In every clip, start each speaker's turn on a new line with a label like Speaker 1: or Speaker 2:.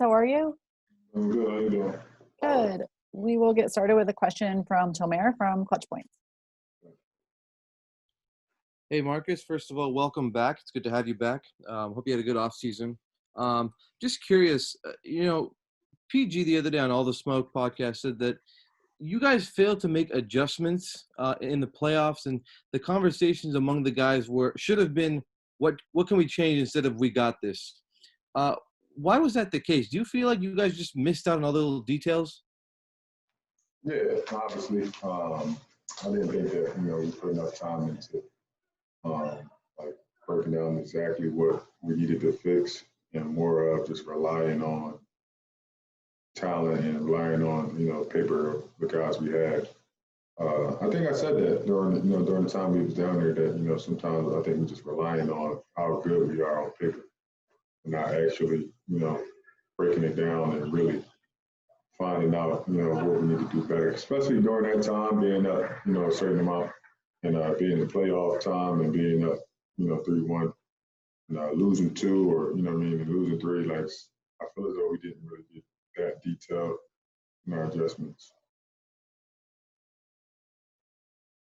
Speaker 1: How are you?
Speaker 2: I'm good. How you doing?
Speaker 1: Good. We will get started with a question from Tomer from Clutch Points.
Speaker 3: Hey, Marcus. First of all, welcome back. It's good to have you back. Hope you had a good off season. Just curious, PG the other day on All the Smoke podcast said that you guys failed to make adjustments in the playoffs, and the conversations among the guys should have been, what can we change instead of we got this? Why was that the case? Do you feel like you guys just missed out on all the little details?
Speaker 2: Yeah, obviously. I didn't think that we put enough time into like breaking down exactly what we needed to fix, and more of just relying on talent and relying on paper of the guys we had. I think I said that during the time we was down there that sometimes I think we're just relying on how good we are on paper, and not actually breaking it down and really finding out what we need to do better, especially during that time being up a certain amount, and being in playoff time and being up 3-1, losing 2 or and losing 3. Like, I feel as though we didn't really get that detailed in our adjustments.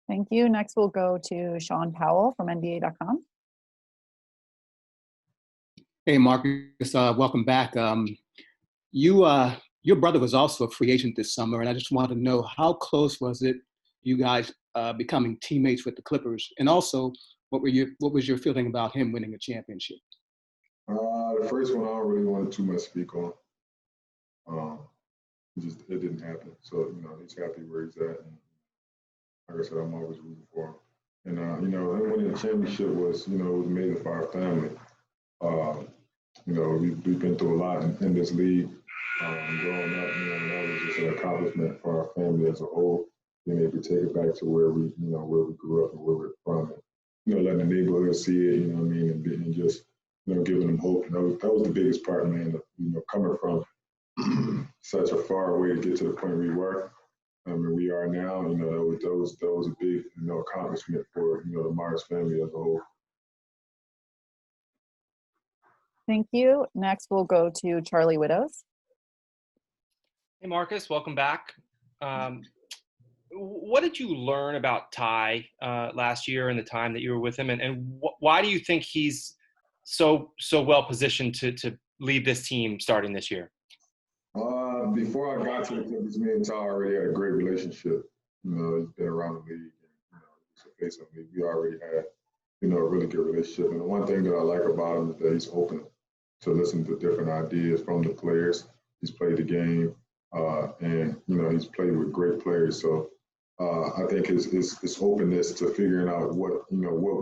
Speaker 1: Thank you. Next, we'll go to Sean Powell from NBA.com.
Speaker 4: Hey, Marcus, welcome back. Your brother was also a free agent this summer, and I just wanted to know, how close was it, you guys becoming teammates with the Clippers? And also, what was your feeling about him winning a championship?
Speaker 2: The first one I don't really want too much to speak on. It didn't happen. So he's happy where he's at, and like I said, I'm always rooting for him. And him winning the championship was was amazing for our family. We've been through a lot in this league. Growing up, that was just an accomplishment for our family as a whole. Being able to take it back to where we grew up and where we're from, and letting the neighborhood see it, and just giving them hope. And that was the biggest part, man. Coming from such a far way to get to the point we were, we are now. That was a big accomplishment for the Myers family as a whole.
Speaker 1: Thank you. Next, we'll go to Charlie Widows.
Speaker 5: Hey, Marcus, welcome back. What did you learn about Ty last year and the time that you were with him, and why do you think he's so well positioned to lead this team starting this year?
Speaker 2: Before I got to the Clippers, me and Ty already had a great relationship. He's been around the league, and he's a face of the league. We already had a really good relationship. And the one thing that I like about him is that he's open to listen to different ideas from the players. He's played the game. And he's played with great players, so I think his openness to figuring out what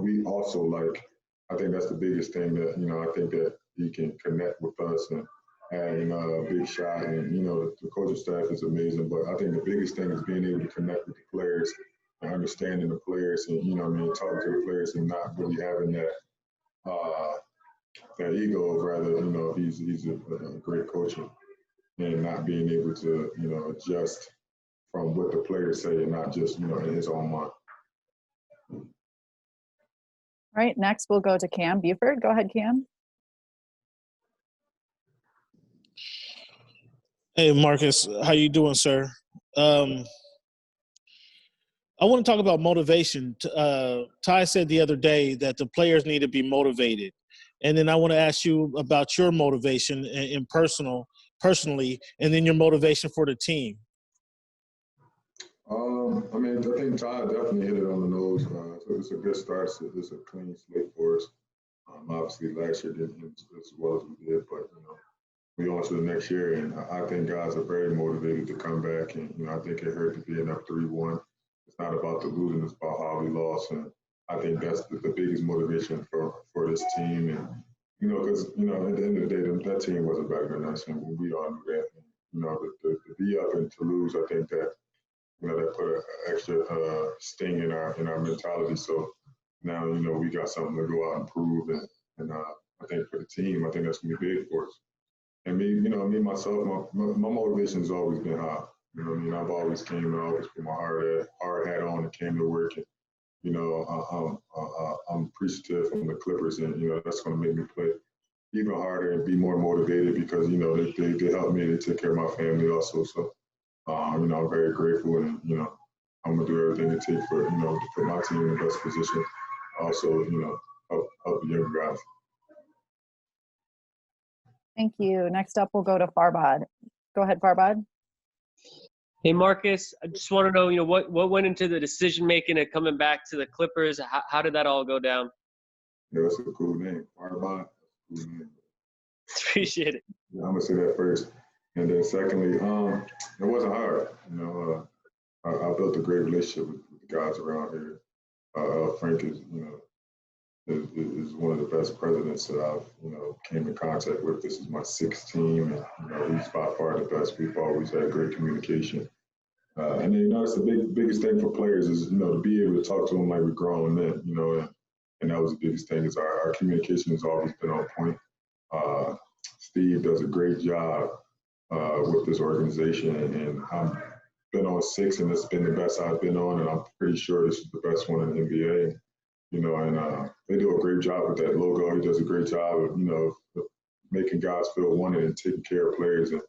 Speaker 2: we also like. I think that's the biggest thing that I think that he can connect with us and adding a big shot. And the coaching staff is amazing, but I think the biggest thing is being able to connect with the players and understanding the players, and talking to the players and not really having that ego. Rather, he's a great coach. And not being able to, adjust from what the players say and not just, in his own mind.
Speaker 1: All right, next we'll go to Cam Buford. Go ahead, Cam.
Speaker 6: Hey, Marcus. How you doing, sir? I want to talk about motivation. Ty said the other day that the players need to be motivated. And then I want to ask you about your motivation personally, and then your motivation for the team.
Speaker 2: I think Ty definitely hit it on the nose. So it's a good start. It's a clean slate for us. Obviously, last year didn't hit as well as we did, but we on to the next year, and I think guys are very motivated to come back. And I think it hurt to be up 3-1. It's not about the losing; it's about how we lost, and I think that's the biggest motivation for this team. And because at the end of the day, that team wasn't better than us, and we all knew that. And, to be up and to lose, I think that that put an extra sting in our mentality. So now we got something to go out and prove, and I think for the team, I think that's gonna be big for us. And me myself, my motivation has always been high. I've always came and always put my hard hat on and came to work. And I'm appreciative from the Clippers, and that's going to make me play even harder and be more motivated because, you know, they helped me, they take care of my family also. So, you know, I'm very grateful and, you know, I'm going to do everything it takes for, you know, to put my team in the best position. Also, you know, help the younger guys.
Speaker 1: Thank you. Next up, we'll go to Farbad. Go ahead, Farbad.
Speaker 7: Hey, Marcus, I just want to know, you know, what went into the decision-making of coming back to the Clippers? How did that all go down?
Speaker 2: Yeah, that's a cool name. Arbon, cool name.
Speaker 7: Appreciate it.
Speaker 2: Yeah, I'm going to say that first. And then secondly, it wasn't hard. You know, I built a great relationship with the guys around here. Frank is, you know, is one of the best presidents that I've, you know, came in contact with. This is my sixth team, and you know, he's by far the best. We've always had great communication. And then, you know, it's the biggest thing for players is, you know, to be able to talk to them like we're grown men, you know, and that was the biggest thing is our communication has always been on point. Steve does a great job with this organization, and I've been on 6, and it's been the best I've been on, and I'm pretty sure this is the best one in the NBA. You know, and they do a great job with that logo. He does a great job of, you know, of making guys feel wanted and taking care of players. And,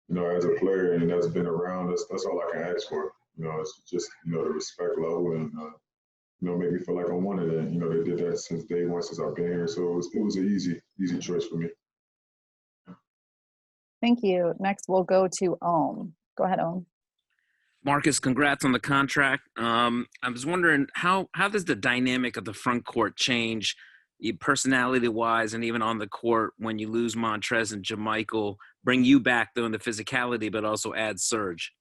Speaker 2: you know, as a player and that's been around, that's all I can ask for. You know, it's just, you know, the respect level and, you know, make me feel like I'm wanted. And, you know, they did that since day one, since I've been here. So it was an easy choice for me.
Speaker 1: Thank you. Next, we'll go to Ohm. Go ahead, Ohm.
Speaker 8: Marcus, congrats on the contract. I was wondering how does the dynamic of the front court change, personality-wise, and even on the court when you lose Montrez and JaMychal, bring you back though in the physicality, but also add Serge?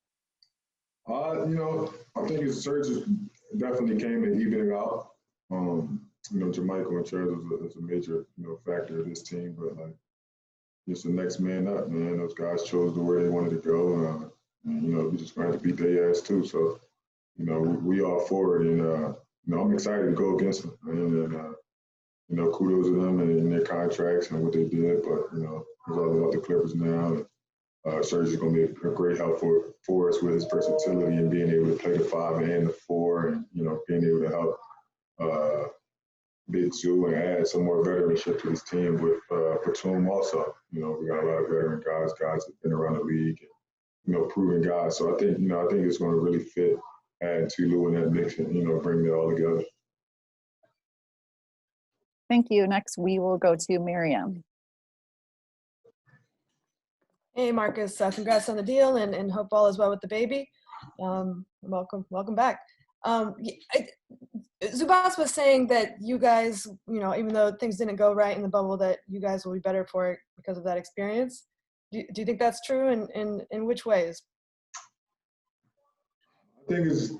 Speaker 2: You know, I think Serge definitely came in evening out. You know, JaMychal and Trez was a major, you know, factor of this team, but like, just the next man up, man. Those guys chose the way they wanted to go. And, you know, we just going to have to beat their ass too. So, you know, we all for it. And, you know, I'm excited to go against them. And you know, kudos to them and their contracts and what they did. But, you know, it's all about the Clippers now. And Serge is going to be a great help for us with his versatility and being able to play the 5 and the 4 and, you know, being able to help Big Zoo and add some more veteranship to this team with Batum also. You know, we got a lot of veteran guys that been around the league and, you know, proven guys. So I think it's going to really fit add Tulu in that mix and, you know, bring it all together.
Speaker 1: Thank you. Next, we will go to Miriam.
Speaker 9: Hey, Marcus, congrats on the deal and hope all is well with the baby. Welcome back. Zubas was saying that you guys, you know, even though things didn't go right in the bubble, that you guys will be better for it because of that experience. Do you think that's true, and in which ways?
Speaker 2: I think it's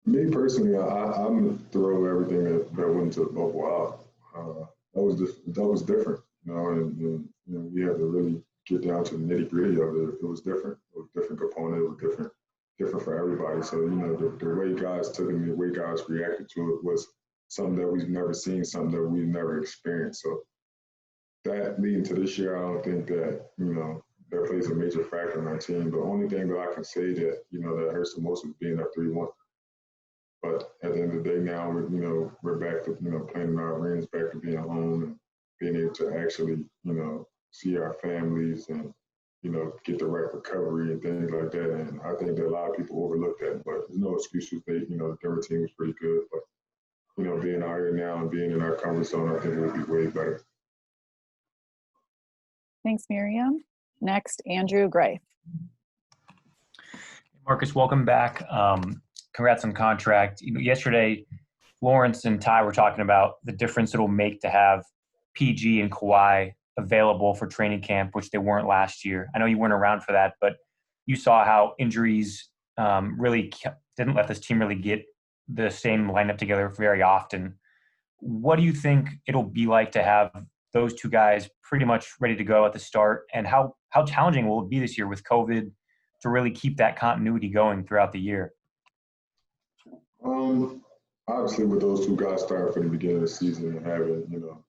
Speaker 2: me personally. I'm gonna throw everything that went into the bubble out. That was different, you know, and you know, we had to really get down to the nitty gritty of it. It was different. It was a different component. It was different for everybody. So, you know, the way guys took it, the way guys reacted to it was something that we've never seen, something that we've never experienced. So that leading to this year, I don't think that, you know, that plays a major factor in our team. The only thing that I can say that, you know, that hurts the most is being up 3-1. But at the end of the day now, we're back to, you know, playing in our arenas, back to being home and being able to actually, you know, see our families and, you know, get the right recovery and things like that. And I think that a lot of people overlook that, but there's no excuses. You know, the Denver team was pretty good, but, you know, being out here now and being in our comfort zone, I think it would be way better.
Speaker 1: Thanks, Miriam. Next, Andrew Gray.
Speaker 10: Marcus, welcome back. Congrats on the contract. You know, yesterday, Lawrence and Ty were talking about the difference it'll make to have PG and Kawhi available for training camp, which they weren't last year. I know you weren't around for that, but you saw how injuries really didn't let this team really get the same lineup together very often. What do you think it'll be like to have those two guys pretty much ready to go at the start? And how challenging will it be this year with COVID to really keep that continuity going throughout the year?
Speaker 2: Obviously, with those two guys starting from the beginning of the season and having, you know,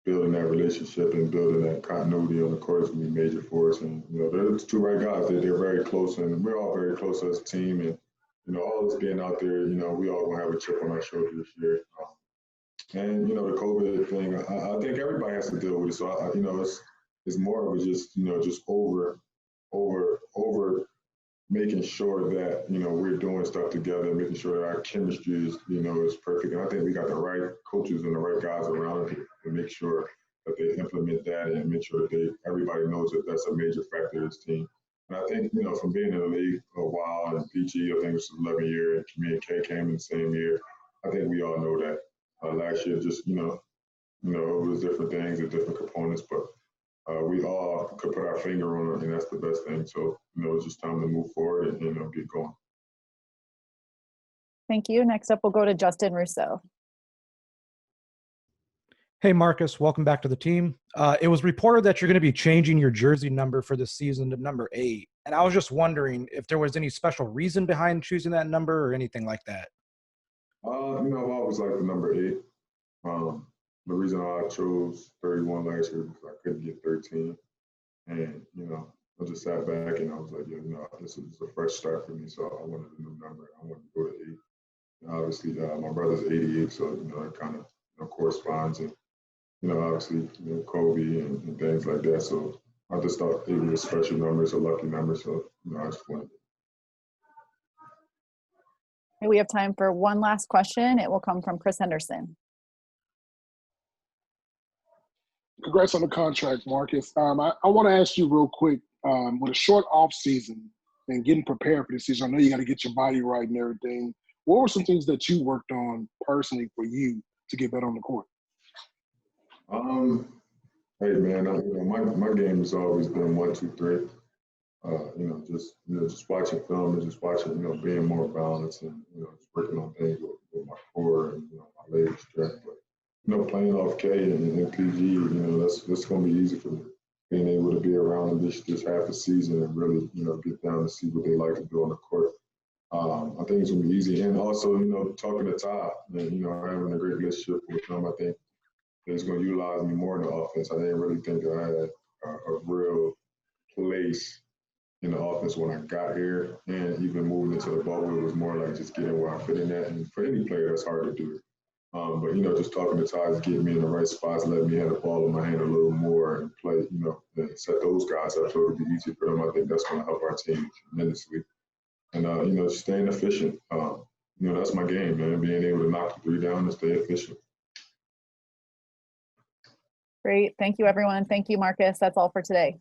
Speaker 2: building that relationship and building that continuity on the court is going to be major for us. And, you know, they're the two right guys. They're very close, and we're all very close as a team. And, you know, all of us being out there, you know, we all going to have a chip on our shoulder this year. And, the COVID thing, I think everybody has to deal with it. So, it's more of a just over making sure that, we're doing stuff together, making sure that our chemistry is perfect. And I think we got the right coaches and the right guys around it to make sure that they implement that and make sure that everybody knows that that's a major factor of this team. And I think, from being in the league for a while, and PG, I think it was 11 year, and me and K came in the same year. I think we all know that. Last year, just, it was different things and different components, but we all could put our finger on it, and that's the best thing. So, it's just time to move forward and, get going.
Speaker 1: Thank you. Next up, we'll go to Justin Russo.
Speaker 11: Hey, Marcus, welcome back to the team. It was reported that you're going to be changing your jersey number for this season to number 8. And I was just wondering if there was any special reason behind choosing that number or anything like that.
Speaker 2: I've always liked the number 8. The reason I chose 31 last year because I couldn't get 13. And, I just sat back and I was like, this is a fresh start for me. So I wanted a new number. I wanted to go to 8. And obviously, my brother's 88, so, it kind of corresponds. And, obviously, Kobe and things like that. So I just thought it was a special number. It's a lucky number. So, I just wanted it.
Speaker 1: Okay, we have time for one last question. It will come from Chris Henderson.
Speaker 12: Congrats on the contract, Marcus. I want to ask you real quick, with a short off season and getting prepared for the season, I know you got to get your body right and everything. What were some things that you worked on personally for you to get better on the court?
Speaker 2: Hey man, my game has always been 1, 2, 3. Just watching film and just watching, being more balanced and just working on things with my core and my leg strength. But playing off K and PG, that's going to be easy for me. Being able to be around them this half a season and really, get down to see what they like to do on the court. I think it's going to be easy. And also, talking to Ty and, having a great relationship with him, I think he's going to utilize me more in the offense. I didn't really think that I had a real place in the offense when I got here. And even moving into the bubble, it was more like just getting where I fit in at. And for any player, that's hard to do. But, just talking to Ty is getting me in the right spots, letting me have the ball in my hand a little more and play, and set those guys up so it'll be easy for them. I think that's going to help our team tremendously. And, staying efficient. That's my game, man, being able to knock the 3 down and stay efficient.
Speaker 1: Great. Thank you, everyone. Thank you, Marcus. That's all for today.